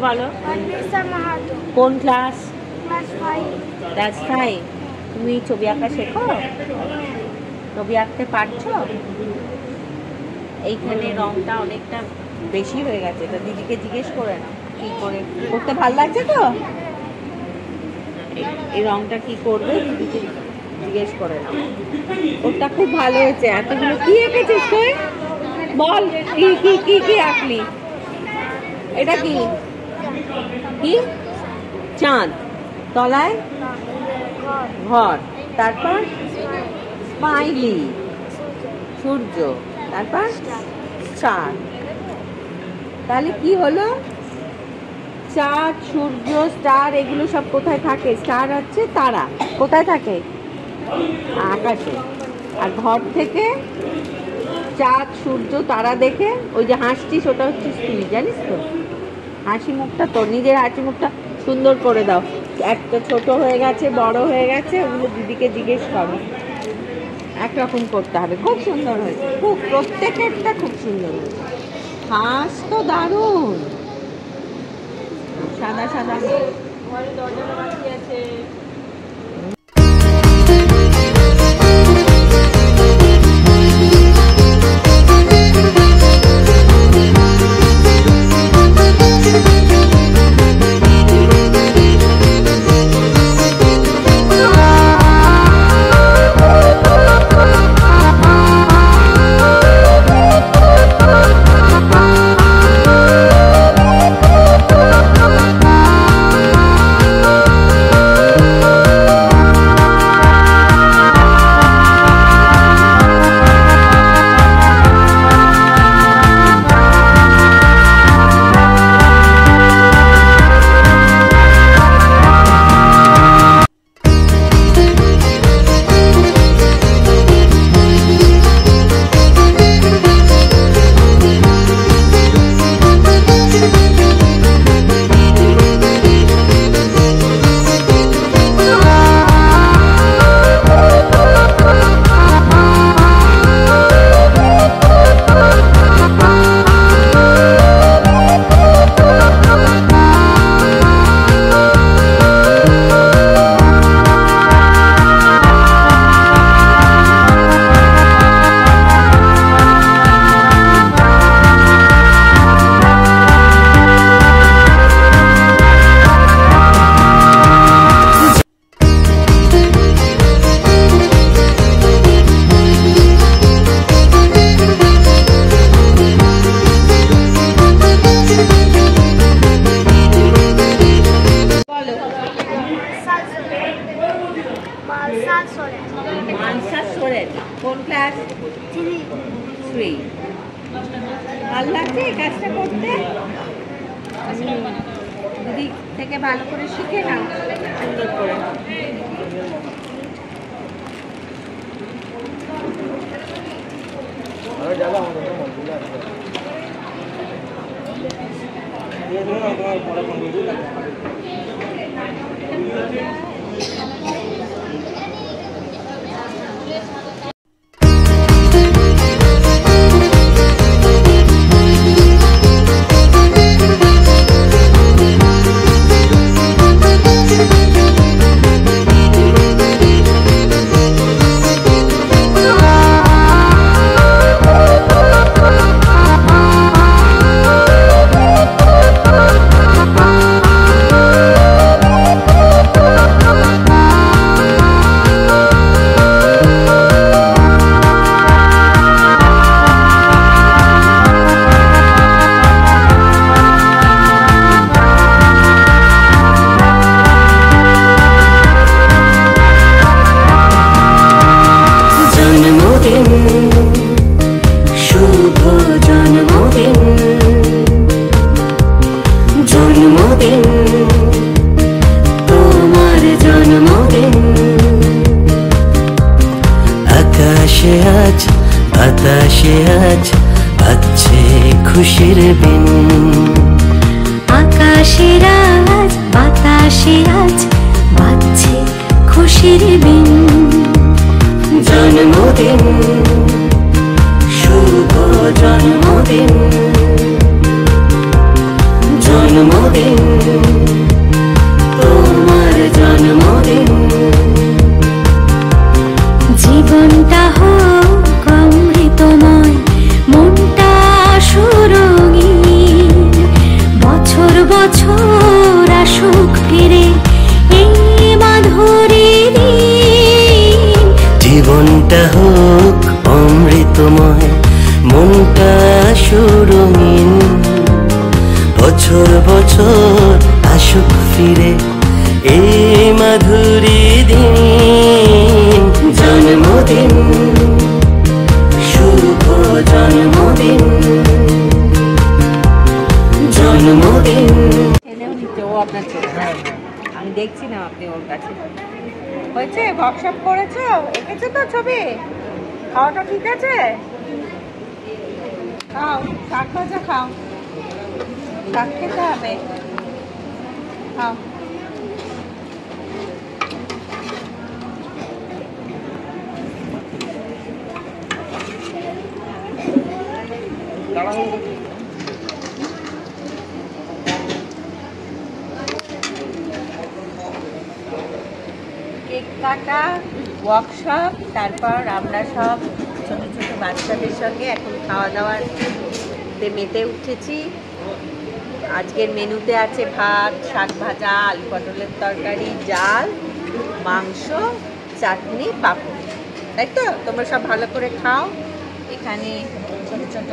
বলো। কোন class? Class 5। তুমি ছবি আঁকা শেখো? ছবি আঁকতে পারছো? এইখানে রংটা অনেকটা বেশি হয়ে গেছে, তো দিদিকে জিজ্ঞেস করে না কি করে করতে। ভালো লাগছে তো? এই রংটা কি করবে দিদিকে জিজ্ঞেস করে না। ওটা খুব ভালো হয়েছে। এতগুলো কি এঁকেছিস তুই? বল কি কি কি কি আঁকলি? এটা কি কি? চাঁদ, তলায় ঘর, তারপর স্মাইলি সূর্য, তারপর চাঁদ। তাহলে কি হলো? চাঁদ, সূর্য, স্টার, এগুলো সব কোথায় থাকে? স্টার হচ্ছে তারা, কোথায় থাকে? আকাশে। আর ঘর থেকে চাঁদ, সূর্য, তারা দেখে ওই যে হাসছিস, ওটা হচ্ছে তুই, জানিস তো? হাসি মুখটা, তোর নিজের হাসি মুখটা সুন্দর করে দাও। একটা ছোট হয়ে গেছে, বড় হয়ে গেছে, ওগুলো দিদিকে জিজ্ঞেস করো। একরকম করতে হবে। খুব সুন্দর হয়েছে, খুব, প্রত্যেকেরটা খুব সুন্দর হয়েছে। হাঁস তো দারুণ, সাদা সাদা। ঘরে দরজাটা বাকি আছে। কোন ক্লাস? 3। ভালো লাগছে এই কাজটা করতে? দিদি থেকে ভালো করে শিখে নাও, সুন্দর করে। বাতাসে আজ বাজছে খুশির বিন, আকাশে আজ বাতাসে আজ বাজছে খুশির বিন। জন্মদিন শুভ জন্মদিন, জন্ম জন্মদিন, তোমার জন্মদিন। জীবনটা হোক অমৃতময়, মনটা সুরঙিন, বছর বছর আসুক ফিরে এই মাধুরী দিন। জীবনটা হোক অমৃতময়, মনটা সুরঙিন, বছর বছর আসুক ফিরে এই মাধুরী দিন। জন্মদিন, শুভ জন্মদিন, জন্মদিন। এনেও নিচ্ছে ও আপনার ছেলে। আমি দেখছি না আপনি ওর কাছে। হয়েছে? ওয়ার্কশপ করেছো? এঁকেছো তো ছবি? খাওয়াটা ঠিক আছে? খাও, শাক ভাজা খাও, শাক খেতে হবে, খাও। কেক কাটা, ওয়ার্কশপ, তারপর আমরা সব ছোট ছোট বাচ্চাদের সঙ্গে এখন খাওয়া দাওয়াতে মেতে উঠেছি। আজকের মেনুতে আছে ভাত, শাক ভাজা, আলু পটলের তরকারি, ডাল, মাংস, চাটনি, পাঁপড়। তাই তো? তোমরা সব ভালো করে খাও। এখানে ছোট ছোট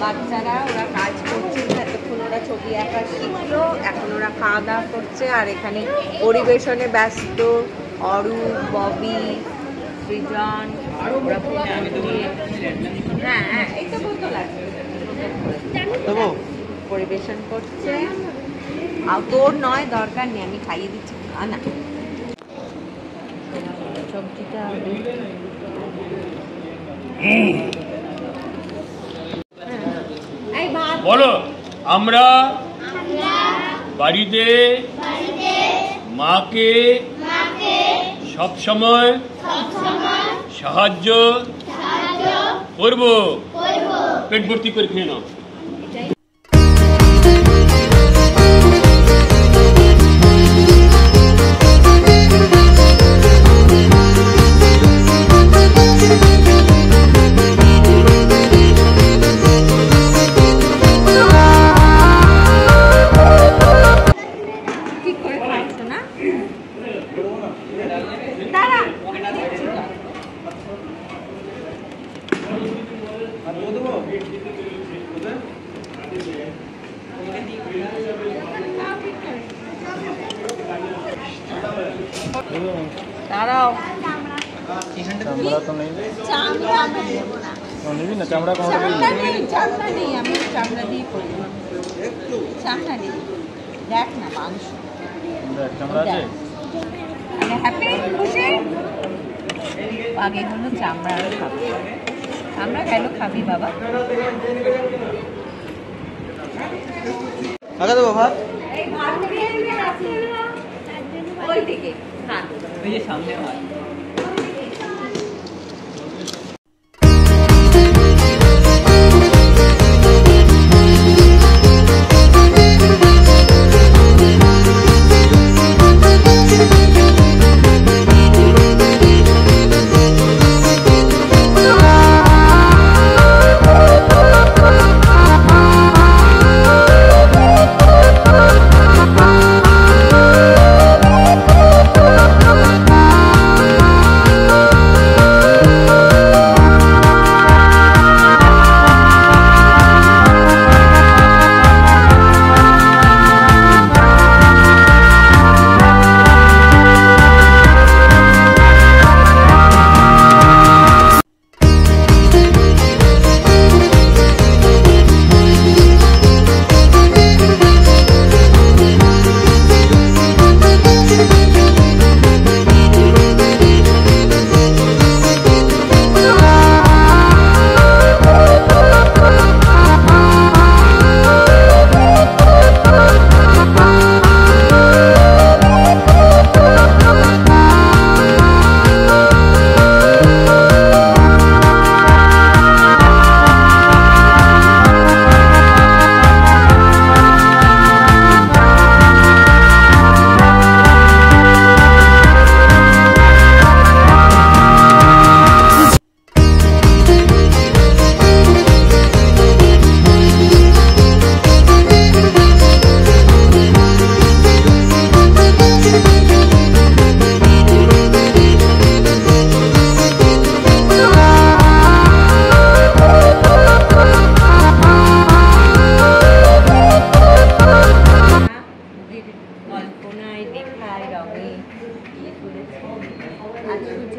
বাচ্চারা ওরা কাজ করছে, এতক্ষণ ওরা ছবি আঁকা শিখলো, এখন ওরা খাওয়া দাওয়া করছে। আর এখানে পরিবেশনে ব্যস্ত অরূপ, ববি, সৃজন, ওরা হ্যাঁ হ্যাঁ এই তো বোতল আছে, পরিবেশন করছে। আর তোর নয়, দরকার নেই, আমি খাইয়ে দিচ্ছি, না সবজিটা বলো। আমরা বাড়িতে মাকে সবসময় সাহায্য করব। পেট ভর্তি করে খেয়ে নাও। দাঁড়াও, চামড়া তো নেই, চামড়া নিবি না? চামড়া চামড়া নেই, আমি চামড়া দিয়ে করি, চামড়া নেই। দেখ না মাংস, চামড়া আছে। হ্যাপি খুশি? আগে হলো চামড়া খাবি, চামড়া গেল খাবি বাবা। আগে দেবো ভাত। এই ভাত ওই দিকে, হ্যাঁ ওই যে সামনে ভাত।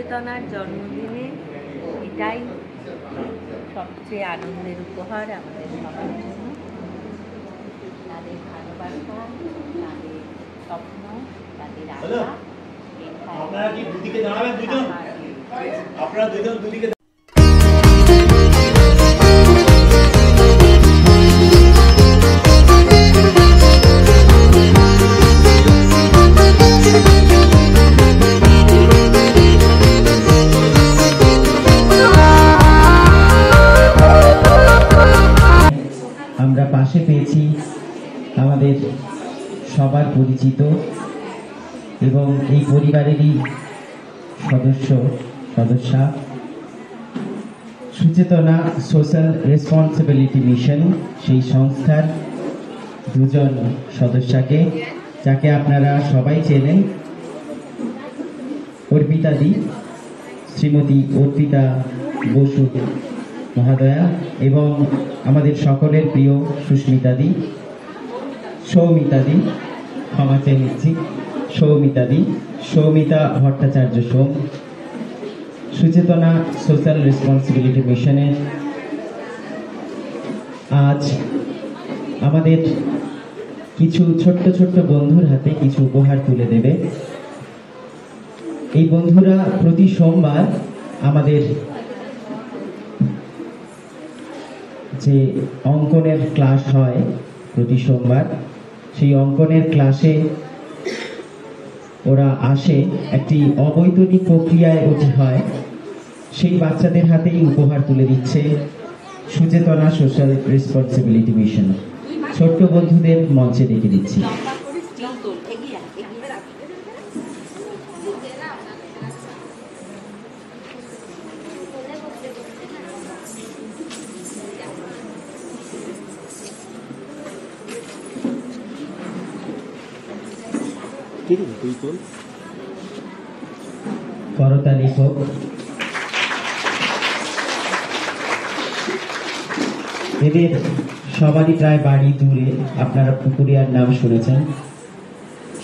সুচেতনার জন্মদিনে এটাই সবচেয়ে আনন্দের উপহার আমাদের সবার জন্য। তাদের ভালোবাসা, তাদের স্বপ্ন, তাদের আশা। আপনারা কি দুদিকে দাঁড়াবেন দুজন? আপনারা দুজন দুদিকে আমরা পাশে পেয়েছি আমাদের সবার পরিচিত এবং এই পরিবারেরই সদস্যা সুচেতনা সোশ্যাল রেসপন্সিবিলিটি মিশন, সেই সংস্থার দুজন সদস্যকে, যাকে আপনারা সবাই চেনেন, অর্পিতাদি, শ্রীমতী অর্পিতা বসু মহাদয়া এবং আমাদের সকলের প্রিয় সুস্মিতাদি, সৌমিতাদি, ক্ষমা চেয়ে নিচ্ছি, সৌমিতা ভট্টাচার্য সোম, সুচেতনা সোশ্যাল রেসপন্সিবিলিটি মিশনের আজ আমাদের কিছু ছোট্ট ছোট্ট বন্ধুর হাতে কিছু উপহার তুলে দেবে। এই বন্ধুরা প্রতি সোমবার আমাদের যে অঙ্কনের ক্লাস হয় প্রতি সোমবার, সেই অঙ্কনের ক্লাসে ওরা আসে, একটি অবৈতনিক প্রক্রিয়ায় ওটি হয়। সেই বাচ্চাদের হাতেই উপহার তুলে দিচ্ছে সুচেতনা সোশ্যাল রেসপন্সিবিলিটি মিশন। ছোট্ট বন্ধুদের মঞ্চে ডেকে দিচ্ছি। করতালি হোক। এদের সবারই প্রায় বাড়ি দূরে, আপনারা পুকুরিয়ার নাম শুনেছেন।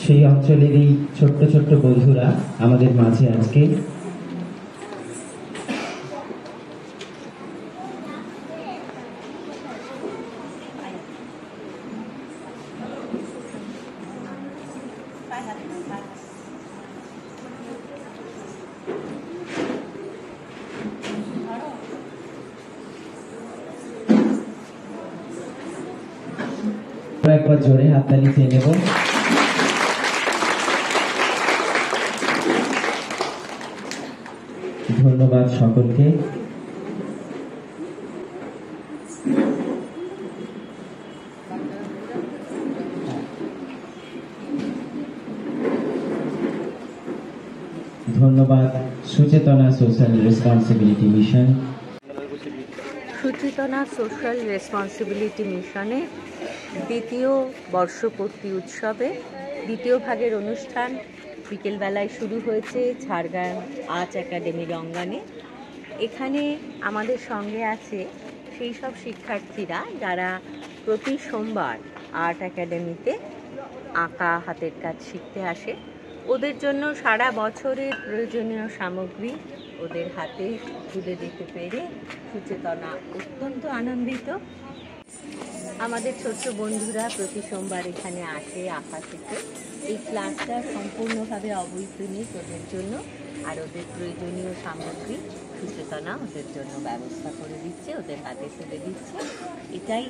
সেই অঞ্চলেরই ছোট্ট ছোট্ট বন্ধুরা আমাদের মাঝে আজকে। একবার জোরে হাততালি দিয়ে নেব। ধন্যবাদ সকলকে। ধন্যবাদ Suchetana social responsibility mission. Suchetana social responsibility মিশনে দ্বিতীয় বর্ষপূর্তি উৎসবে দ্বিতীয় ভাগের অনুষ্ঠান বিকেলবেলায় শুরু হয়েছে ঝাড়গ্রাম আর্ট একাডেমির অঙ্গনে। এখানে আমাদের সঙ্গে আছে সেই সব শিক্ষার্থীরা যারা প্রতি সোমবার আর্ট একাডেমিতে আঁকা হাতের কাজ শিখতে আসে। ওদের জন্য সারা বছরের প্রয়োজনীয় সামগ্রী ওদের হাতে তুলে দিতে পেরে সুচেতনা অত্যন্ত আনন্দিত। আমাদের ছোট্ট বন্ধুরা প্রতি সোমবার এখানে আসে আঁকা শিখে। এই ক্লাসটা সম্পূর্ণভাবে অবৈতনিক ওদের জন্য, আর ওদের প্রয়োজনীয় সামগ্রী সুচেতনা ওদের জন্য ব্যবস্থা করে দিচ্ছে, ওদের হাতে তুলে দিচ্ছে। এটাই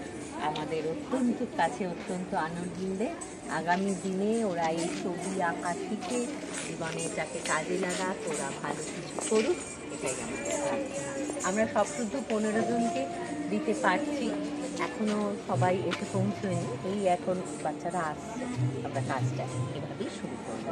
আমাদের অত্যন্ত কাছে অত্যন্ত আনন্দের। আগামী দিনে ওরা এই ছবি আঁকা শিখে জীবনে এটাকে কাজে লাগাক, ওরা ভালো কিছু করুক, এটাই আমাদের প্রার্থনা। আমরা সব শুধু 15 জনকে দিতে পারছি, এখনও সবাই এসে পৌঁছয়নি। এই এখন বাচ্চারা আসছে, আমরা কাজটা এভাবেই শুরু করব।